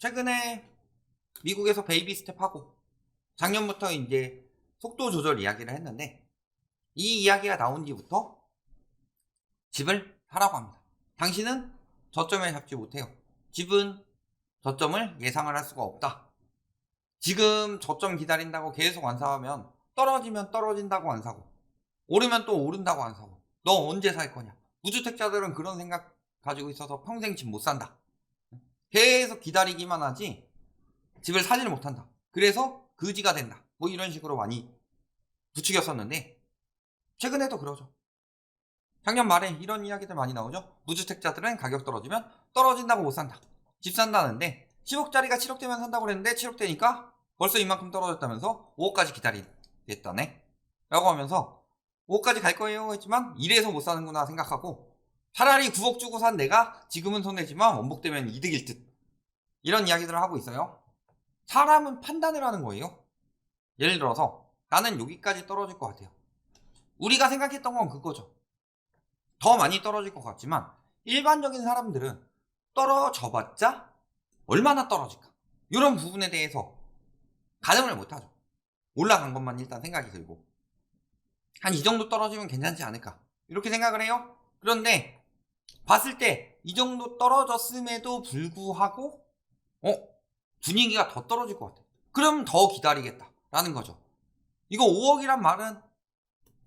최근에 미국에서 베이비 스텝하고 작년부터 이제 속도 조절 이야기를 했는데, 이 이야기가 나온 뒤부터 집을 사라고 합니다. 당신은 저점에 잡지 못해요. 집은 저점을 예상을 할 수가 없다. 지금 저점 기다린다고 계속 안 사면 떨어지면 떨어진다고 안 사고, 오르면 또 오른다고 안 사고, 너 언제 살 거냐. 무주택자들은 그런 생각 가지고 있어서 평생 집 못 산다. 계속 기다리기만 하지 집을 사지를 못한다. 그래서 거지가 된다. 뭐 이런 식으로 많이 부추겼었는데, 최근에도 그러죠. 작년 말에 이런 이야기들 많이 나오죠. 무주택자들은 가격 떨어지면 떨어진다고 못 산다. 집 산다는데 10억짜리가 7억 되면 산다고 그랬는데 7억 되니까 벌써 이만큼 떨어졌다면서 5억까지 기다리겠다네 라고 하면서 5억까지 갈 거예요 했지만 이래서 못 사는구나 생각하고, 차라리 9억 주고 산 내가 지금은 손해지만 원복되면 이득일 듯, 이런 이야기들을 하고 있어요. 사람은 판단을 하는 거예요. 예를 들어서 나는 여기까지 떨어질 것 같아요. 우리가 생각했던 건 그거죠. 더 많이 떨어질 것 같지만 일반적인 사람들은 떨어져봤자 얼마나 떨어질까, 이런 부분에 대해서 가늠을 못하죠. 올라간 것만 일단 생각이 들고, 한 이 정도 떨어지면 괜찮지 않을까 이렇게 생각을 해요. 그런데 봤을 때 이 정도 떨어졌음에도 불구하고 분위기가 더 떨어질 것 같아. 그럼 더 기다리겠다 라는 거죠. 이거 5억이란 말은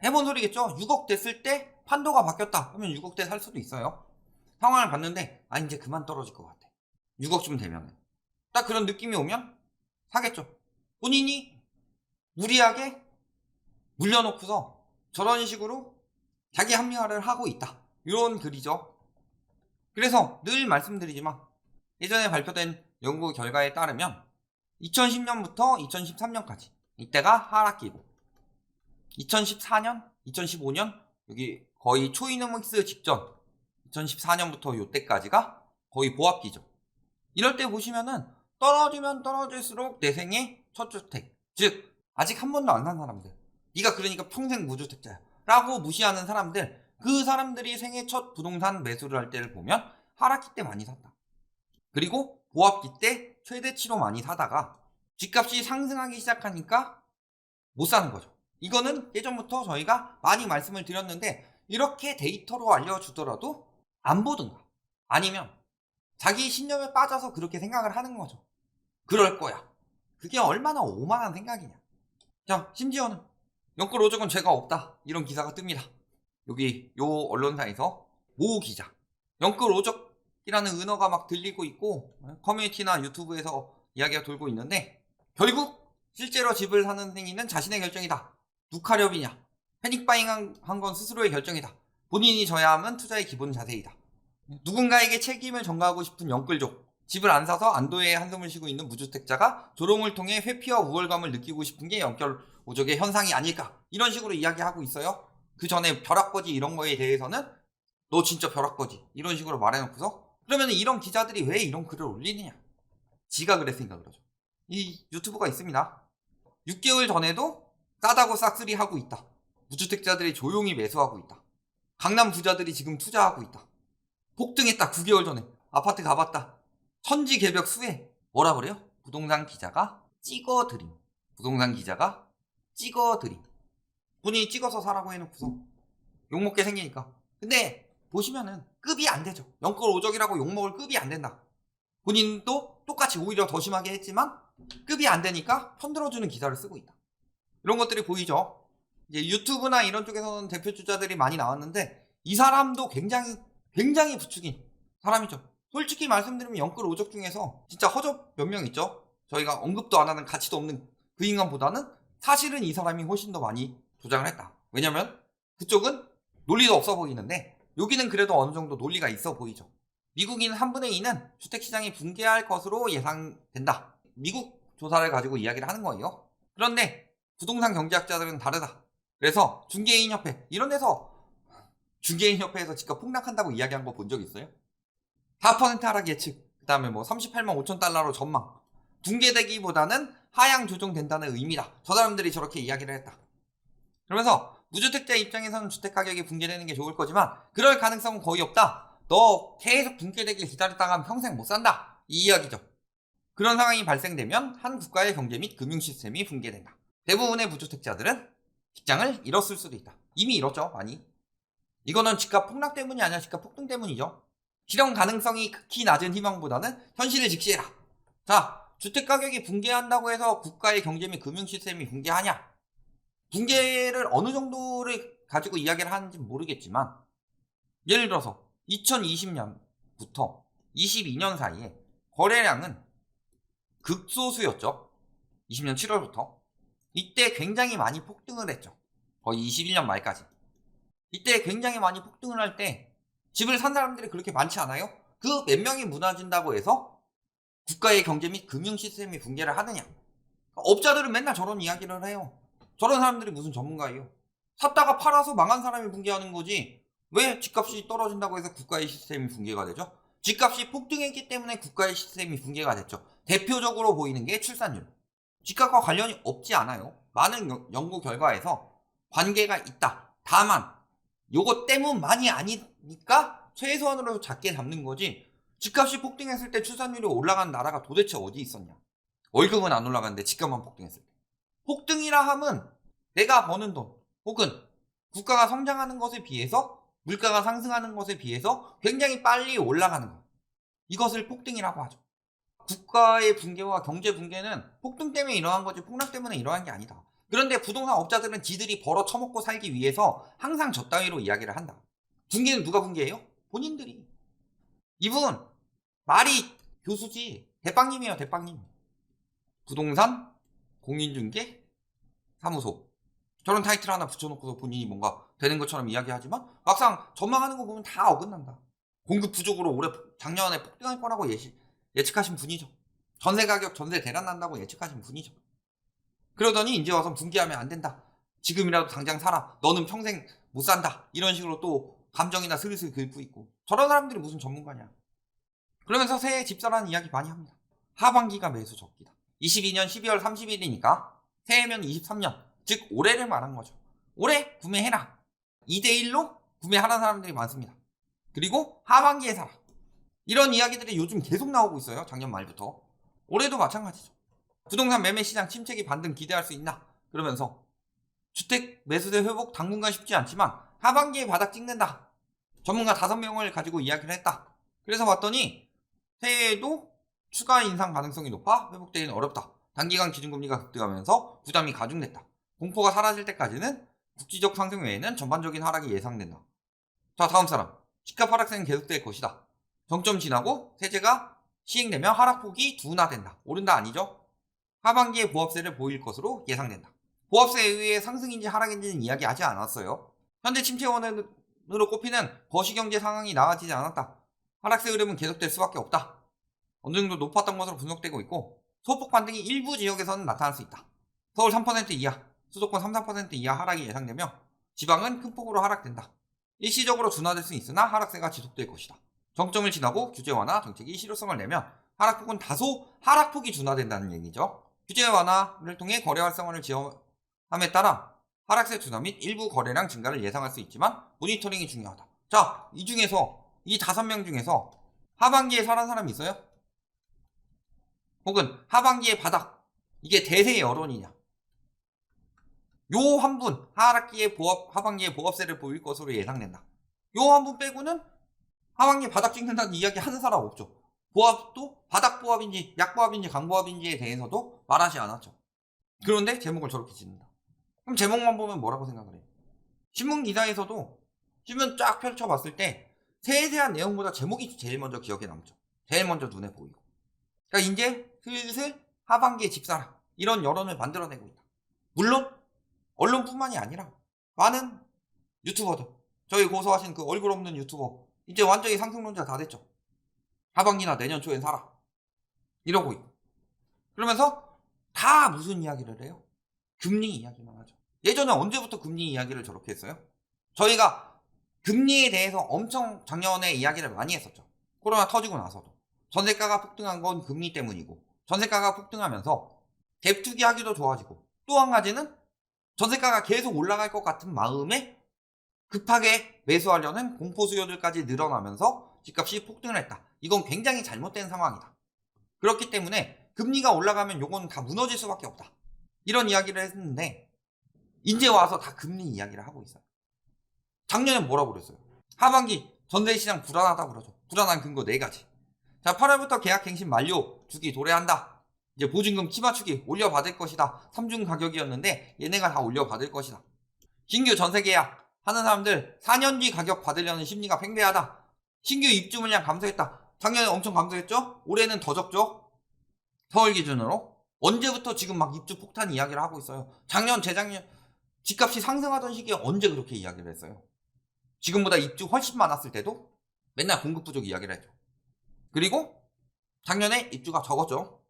해본 소리겠죠. 6억 됐을 때 판도가 바뀌었다 하면 6억 대 살 수도 있어요. 상황을 봤는데 이제 그만 떨어질 것 같아, 6억쯤 되면. 딱 그런 느낌이 오면 사겠죠. 본인이 무리하게 물려놓고서 저런 식으로 자기 합리화를 하고 있다, 이런 글이죠. 그래서 늘 말씀드리지만 예전에 발표된 연구 결과에 따르면 2010년부터 2013년까지 이때가 하락기고, 2014년, 2015년 여기 거의 초이노믹스 직전 2014년부터 이때까지가 거의 보합기죠. 이럴 때 보시면은 떨어지면 떨어질수록 내 생애 첫 주택, 즉 아직 한 번도 안 산 사람들, 네가 그러니까 평생 무주택자야 라고 무시하는 사람들, 그 사람들이 생애 첫 부동산 매수를 할 때를 보면 하락기 때 많이 샀다. 그리고 보합기 때 최대치로 많이 사다가 집값이 상승하기 시작하니까 못 사는 거죠. 이거는 예전부터 저희가 많이 말씀을 드렸는데, 이렇게 데이터로 알려주더라도 안 보든가 아니면 자기 신념에 빠져서 그렇게 생각을 하는 거죠. 그럴 거야. 그게 얼마나 오만한 생각이냐. 자, 심지어는 연끌 오적은 죄가 없다 이런 기사가 뜹니다. 여기 요 언론사에서 모 기자, 연끌 오적이라는 은어가 막 들리고 있고 커뮤니티나 유튜브에서 이야기가 돌고 있는데, 결국 실제로 집을 사는 행위는 자신의 결정이다. 누카렵이냐, 패닉바잉 한 건 스스로의 결정이다. 본인이 져야 하면 투자의 기본 자세이다. 누군가에게 책임을 전가하고 싶은 연끌족, 집을 안 사서 안도의 한숨을 쉬고 있는 무주택자가 조롱을 통해 회피와 우월감을 느끼고 싶은 게 연끌 오적의 현상이 아닐까, 이런 식으로 이야기하고 있어요. 그 전에 벼락거지 이런 거에 대해서는 너 진짜 벼락거지 이런 식으로 말해놓고서, 그러면 이런 기자들이 왜 이런 글을 올리느냐, 지가 그랬으니까 그러죠. 이 유튜브가 있습니다. 6개월 전에도 싸다고 싹쓸이 하고 있다, 무주택자들이 조용히 매수하고 있다, 강남 부자들이 지금 투자하고 있다, 폭등했다 9개월 전에 아파트 가봤다, 천지개벽 수혜, 뭐라 그래요? 부동산 기자가 찍어드림. 부동산 기자가 찍어드림. 본인이 찍어서 사라고 해놓고서 욕먹게 생기니까. 근데 보시면은 급이 안 되죠. 연끌 오적이라고 욕먹을 급이 안 된다. 본인도 똑같이 오히려 더 심하게 했지만 급이 안 되니까 편들어주는 기사를 쓰고 있다. 이런 것들이 보이죠. 이제 유튜브나 이런 쪽에서는 대표 주자들이 많이 나왔는데, 이 사람도 굉장히 부추긴 사람이죠. 솔직히 말씀드리면 연끌 오적 중에서 진짜 허접 몇 명 있죠. 저희가 언급도 안 하는 가치도 없는 그 인간보다는 사실은 이 사람이 훨씬 더 많이 조장을 했다. 왜냐면 그쪽은 논리도 없어 보이는데 여기는 그래도 어느 정도 논리가 있어 보이죠. 미국인 3분의 2는 주택시장이 붕괴할 것으로 예상된다. 미국 조사를 가지고 이야기를 하는 거예요. 그런데 부동산 경제학자들은 다르다. 그래서 중개인협회 이런 데서, 중개인협회에서 집값 폭락한다고 이야기한 거 본 적 있어요? 4% 하락 예측, 그 다음에 뭐 38만 5천 달러로 전망, 붕괴되기보다는 하향 조정된다는 의미다. 저 사람들이 저렇게 이야기를 했다. 그러면서 무주택자 입장에서는 주택가격이 붕괴되는 게 좋을 거지만 그럴 가능성은 거의 없다. 너 계속 붕괴되길 기다렸다가 평생 못 산다, 이 이야기죠. 그런 상황이 발생되면 한 국가의 경제 및 금융 시스템이 붕괴된다. 대부분의 무주택자들은 직장을 잃었을 수도 있다. 이미 잃었죠, 많이. 이거는 집값 폭락 때문이 아니라 집값 폭등 때문이죠. 실현 가능성이 극히 낮은 희망보다는 현실을 직시해라. 자, 주택가격이 붕괴한다고 해서 국가의 경제 및 금융 시스템이 붕괴하냐? 붕괴를 어느 정도를 가지고 이야기를 하는지 모르겠지만, 예를 들어서 2020년부터 22년 사이에 거래량은 극소수였죠. 20년 7월부터. 이때 굉장히 많이 폭등을 했죠. 거의 21년 말까지. 이때 굉장히 많이 폭등을 할 때 집을 산 사람들이 그렇게 많지 않아요? 그 몇 명이 무너진다고 해서 국가의 경제 및 금융 시스템이 붕괴를 하느냐? 업자들은 맨날 저런 이야기를 해요. 저런 사람들이 무슨 전문가예요? 샀다가 팔아서 망한 사람이 붕괴하는 거지. 왜 집값이 떨어진다고 해서 국가의 시스템이 붕괴가 되죠? 집값이 폭등했기 때문에 국가의 시스템이 붕괴가 됐죠. 대표적으로 보이는 게 출산율. 집값과 관련이 없지 않아요. 많은 연구 결과에서 관계가 있다. 다만 요거 때문만이 아니니까 최소한으로 작게 잡는 거지. 집값이 폭등했을 때 출산율이 올라간 나라가 도대체 어디 있었냐. 월급은 안 올라갔는데 집값만 폭등했을 때. 폭등이라 함은 내가 버는 돈 혹은 국가가 성장하는 것에 비해서 물가가 상승하는 것에 비해서 굉장히 빨리 올라가는 것. 이것을 폭등이라고 하죠. 국가의 붕괴와 경제 붕괴는 폭등 때문에 일어난 거지 폭락 때문에 일어난 게 아니다. 그런데 부동산 업자들은 지들이 벌어 처먹고 살기 위해서 항상 저 따위로 이야기를 한다. 붕괴는 누가 붕괴해요? 본인들이. 이분 말이 교수지 대빵님이에요. 대빵님. 부동산 공인중개 사무소 저런 타이틀 하나 붙여놓고서 본인이 뭔가 되는 것처럼 이야기하지만 막상 전망하는 거 보면 다 어긋난다. 공급 부족으로 올해 작년에 폭등할 거라고 예측하신 분이죠. 전세 가격 전세 대란 난다고 예측하신 분이죠. 그러더니 이제 와서 붕괴하면 안 된다. 지금이라도 당장 살아. 너는 평생 못 산다. 이런 식으로 또 감정이나 슬슬 긁고 있고. 저런 사람들이 무슨 전문가냐. 그러면서 새해 집 사라는 이야기 많이 합니다. 하반기가 매수 적기다. 22년 12월 30일이니까 새해면 23년. 즉 올해를 말한 거죠. 올해 구매해라. 2대1로 구매하라는 사람들이 많습니다. 그리고 하반기에 사라. 이런 이야기들이 요즘 계속 나오고 있어요. 작년 말부터. 올해도 마찬가지죠. 부동산 매매 시장 침체기 반등 기대할 수 있나? 그러면서 주택 매수세 회복 당분간 쉽지 않지만 하반기에 바닥 찍는다. 전문가 5명을 가지고 이야기를 했다. 그래서 봤더니 새해에도 추가 인상 가능성이 높아 회복되기는 어렵다. 단기간 기준금리가 급등하면서 부담이 가중됐다. 공포가 사라질 때까지는 국지적 상승 외에는 전반적인 하락이 예상된다. 자, 다음 사람. 집값 하락세는 계속될 것이다. 정점 지나고 세제가 시행되면 하락폭이 둔화된다. 오른다 아니죠? 하반기에 보합세를 보일 것으로 예상된다. 보합세에 의해 상승인지 하락인지는 이야기하지 않았어요. 현재 침체원으로 꼽히는 거시경제 상황이 나아지지 않았다. 하락세 흐름은 계속될 수밖에 없다. 어느 정도 높았던 것으로 분석되고 있고 소폭 반등이 일부 지역에서는 나타날 수 있다. 서울 3% 이하, 수도권 3, 4% 이하 하락이 예상되며 지방은 큰 폭으로 하락된다. 일시적으로 둔화될 수 있으나 하락세가 지속될 것이다. 정점을 지나고 규제 완화 정책이 실효성을 내면 하락폭은 다소 하락폭이 둔화된다는 얘기죠. 규제 완화를 통해 거래 활성화를 지원함에 따라 하락세 둔화 및 일부 거래량 증가를 예상할 수 있지만 모니터링이 중요하다. 자, 이 중에서 이 5명 중에서 하반기에 살한 사람이 있어요? 혹은 하반기에 바닥 이게 대세 여론이냐? 요 한 분 하반기에 보합세를 보일 것으로 예상된다. 요 한 분 빼고는 하반기에 바닥 찍는다는 이야기 하는 사람 없죠. 보합도 바닥 보합인지 약보합인지 강보합인지에 대해서도 말하지 않았죠. 그런데 제목을 저렇게 짓는다. 그럼 제목만 보면 뭐라고 생각을 해요? 신문 기사에서도 신문 쫙 펼쳐봤을 때 세세한 내용보다 제목이 제일 먼저 기억에 남죠. 제일 먼저 눈에 보이고. 그러니까 이제 슬슬 하반기에 집 사라 이런 여론을 만들어내고 있다. 물론 언론뿐만이 아니라 많은 유튜버들, 저희 고소하신 그 얼굴 없는 유튜버 이제 완전히 상승론자 다 됐죠. 하반기나 내년 초엔 사라 이러고 있고. 그러면서 다 무슨 이야기를 해요? 금리 이야기만 하죠. 예전에 언제부터 금리 이야기를 저렇게 했어요? 저희가 금리에 대해서 엄청 작년에 이야기를 많이 했었죠. 코로나 터지고 나서도. 전세가가 폭등한 건 금리 때문이고 전세가가 폭등하면서 갭 투기하기도 좋아지고 또 한 가지는 전세가가 계속 올라갈 것 같은 마음에 급하게 매수하려는 공포 수요들까지 늘어나면서 집값이 폭등을 했다. 이건 굉장히 잘못된 상황이다. 그렇기 때문에 금리가 올라가면 요거는 다 무너질 수밖에 없다. 이런 이야기를 했는데 이제 와서 다 금리 이야기를 하고 있어요. 작년에 뭐라고 그랬어요? 하반기 전세시장 불안하다고 그러죠. 불안한 근거 4가지. 자, 8월부터 계약갱신 만료 주기 도래한다. 이제 보증금 키 맞추기 올려받을 것이다. 3중 가격이었는데 얘네가 다 올려받을 것이다. 신규 전세 계약 하는 사람들 4년 뒤 가격 받으려는 심리가 팽배하다. 신규 입주 물량 감소했다. 작년에 엄청 감소했죠? 올해는 더 적죠? 서울 기준으로. 언제부터 지금 막 입주 폭탄 이야기를 하고 있어요. 작년, 재작년 집값이 상승하던 시기에 언제 그렇게 이야기를 했어요? 지금보다 입주 훨씬 많았을 때도 맨날 공급 부족 이야기를 했죠. 그리고 작년에 입주가 적었죠.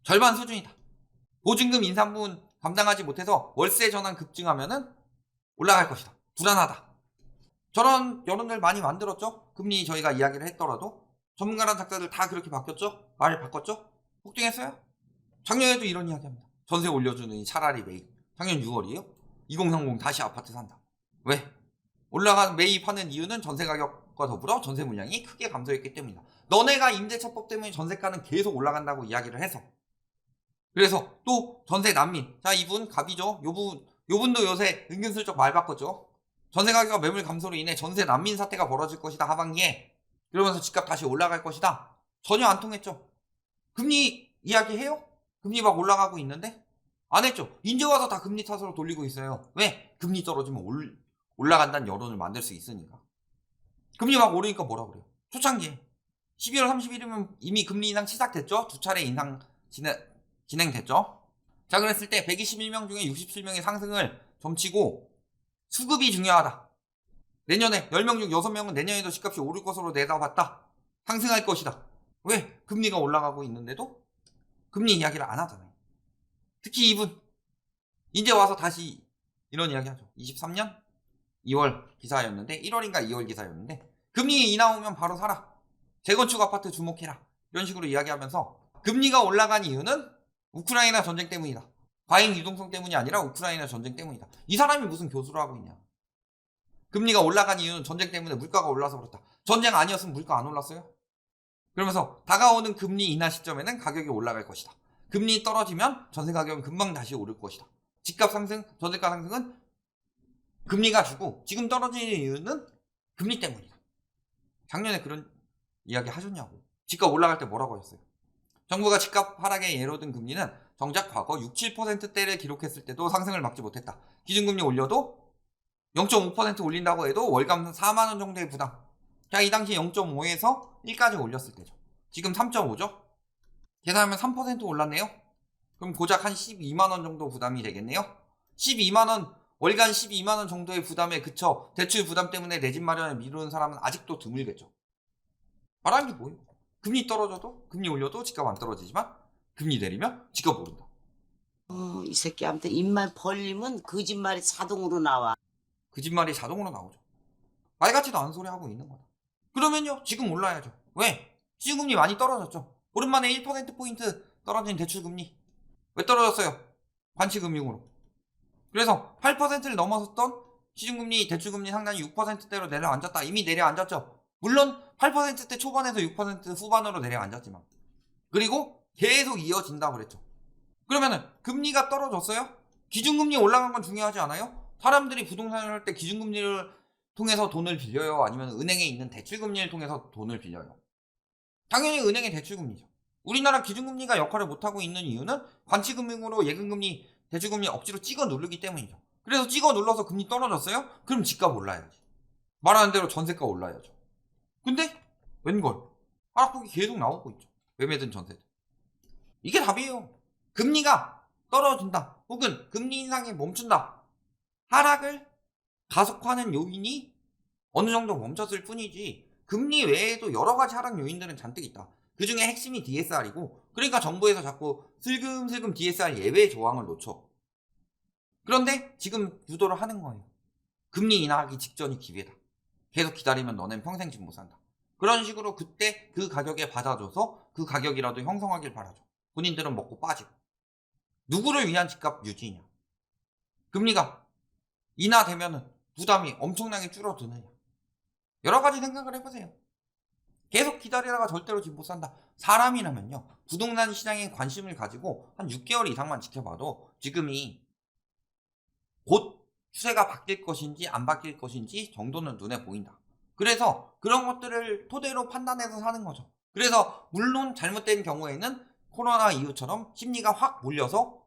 절반 수준이다. 보증금 인상 부분 감당하지 못해서 월세 전환 급증하면은 올라갈 것이다. 불안하다. 저런 여론을 많이 만들었죠. 금리 저희가 이야기를 했더라도 전문가란 작자들 다 그렇게 바뀌었죠. 말을 바꿨죠. 폭등했어요. 작년에도 이런 이야기합니다. 전세 올려주는 차라리 매입. 작년 6월이에요. 2030 다시 아파트 산다. 왜? 올라간 매입하는 이유는 전세 가격과 더불어 전세 물량이 크게 감소했기 때문이다. 너네가 임대차법 때문에 전세가는 계속 올라간다고 이야기를 해서. 그래서 또 전세 난민. 자, 이분 갑이죠. 요분도 요새 은근슬쩍 말 바꿨죠. 전세 가격 매물 감소로 인해 전세 난민 사태가 벌어질 것이다. 하반기에. 그러면서 집값 다시 올라갈 것이다. 전혀 안 통했죠. 금리 이야기해요? 금리 막 올라가고 있는데? 안 했죠. 이제 와서 다 금리 탓으로 돌리고 있어요. 왜? 금리 떨어지면 올라간다는 여론을 만들 수 있으니까. 금리 막 오르니까 뭐라 그래요? 초창기에 12월 31일이면 이미 금리 인상 시작됐죠? 2차례 인상 진행됐죠? 자, 그랬을 때 121명 중에 67명의 상승을 점치고 수급이 중요하다. 내년에 10명 중 6명은 내년에도 집값이 오를 것으로 내다봤다. 상승할 것이다. 왜? 금리가 올라가고 있는데도 금리 이야기를 안 하잖아요. 특히 이분 이제 와서 다시 이런 이야기 하죠. 23년 2월 기사였는데 1월인가 2월 기사였는데 금리 이 나오면 바로 사라. 재건축 아파트 주목해라. 이런 식으로 이야기하면서 금리가 올라간 이유는 우크라이나 전쟁 때문이다. 과잉 유동성 때문이 아니라 우크라이나 전쟁 때문이다. 이 사람이 무슨 교수를 하고 있냐. 금리가 올라간 이유는 전쟁 때문에 물가가 올라서 그렇다. 전쟁 아니었으면 물가 안 올랐어요? 그러면서 다가오는 금리 인하 시점에는 가격이 올라갈 것이다. 금리 떨어지면 전세 가격은 금방 다시 오를 것이다. 집값 상승, 전세가 상승은 금리가 주고 지금 떨어지는 이유는 금리 때문이다. 작년에 그런 이야기 하셨냐고. 집값 올라갈 때 뭐라고 했어요? 정부가 집값 하락에 예로 든 금리는 정작 과거 6, 7%대를 기록했을 때도 상승을 막지 못했다. 기준금리 올려도 0.5% 올린다고 해도 월감 4만원 정도의 부담. 자, 이 당시 0.5에서 1까지 올렸을 때죠. 지금 3.5죠? 계산하면 3% 올랐네요? 그럼 고작 한 12만원 정도 부담이 되겠네요? 12만원, 월간 12만원 정도의 부담에 그쳐 대출 부담 때문에 내 집 마련을 미루는 사람은 아직도 드물겠죠. 말하는 게 뭐예요? 금리 떨어져도, 금리 올려도 집값 안 떨어지지만 금리 내리면 집값 오른다. 이 새끼한테 입만 벌리면 거짓말이 자동으로 나와. 거짓말이 자동으로 나오죠. 말 같지도 않은 소리 하고 있는 거다. 그러면요, 지금 올라야죠. 왜? 시중금리 많이 떨어졌죠. 오랜만에 1%포인트 떨어진 대출금리. 왜 떨어졌어요? 관치금융으로. 그래서 8%를 넘어섰던 시중금리, 대출금리 상당히 6%대로 내려앉았다. 이미 내려앉았죠. 물론 8%대 초반에서 6% 후반으로 내려앉았지만. 그리고 계속 이어진다고 그랬죠. 그러면은 금리가 떨어졌어요? 기준금리 올라간 건 중요하지 않아요? 사람들이 부동산을 할 때 기준금리를 통해서 돈을 빌려요? 아니면 은행에 있는 대출금리를 통해서 돈을 빌려요? 당연히 은행의 대출금리죠. 우리나라 기준금리가 역할을 못하고 있는 이유는 관치금융으로 예금금리, 대출금리 억지로 찍어 누르기 때문이죠. 그래서 찍어 눌러서 금리 떨어졌어요? 그럼 집값 올라야지. 말하는 대로 전세가 올라야죠. 근데 웬걸 하락폭이 계속 나오고 있죠. 매매든 전세든. 이게 답이에요. 금리가 떨어진다 혹은 금리 인상이 멈춘다. 하락을 가속화하는 요인이 어느 정도 멈췄을 뿐이지 금리 외에도 여러 가지 하락 요인들은 잔뜩 있다. 그 중에 핵심이 DSR이고 그러니까 정부에서 자꾸 슬금슬금 DSR 예외 조항을 놓쳐. 그런데 지금 유도를 하는 거예요. 금리 인하하기 직전이 기회다. 계속 기다리면 너넨 평생 집 못 산다. 그런 식으로 그때 그 가격에 받아줘서 그 가격이라도 형성하길 바라죠. 본인들은 먹고 빠지고. 누구를 위한 집값 유지냐. 금리가 인하되면 부담이 엄청나게 줄어드느냐. 여러 가지 생각을 해보세요. 계속 기다리다가 절대로 집 못 산다. 사람이라면요. 부동산 시장에 관심을 가지고 한 6개월 이상만 지켜봐도 지금이 곧 추세가 바뀔 것인지 안 바뀔 것인지 정도는 눈에 보인다. 그래서 그런 것들을 토대로 판단해서 사는 거죠. 그래서 물론 잘못된 경우에는 코로나 이후처럼 심리가 확 몰려서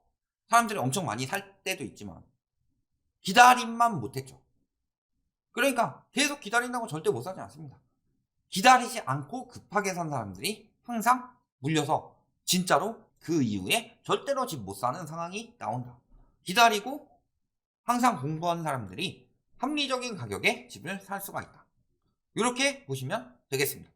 사람들이 엄청 많이 살 때도 있지만 기다림만 못했죠. 그러니까 계속 기다린다고 절대 못 사지 않습니다. 기다리지 않고 급하게 산 사람들이 항상 물려서 진짜로 그 이후에 절대로 집 못 사는 상황이 나온다. 기다리고 항상 공부한 사람들이 합리적인 가격에 집을 살 수가 있다. 이렇게 보시면 되겠습니다.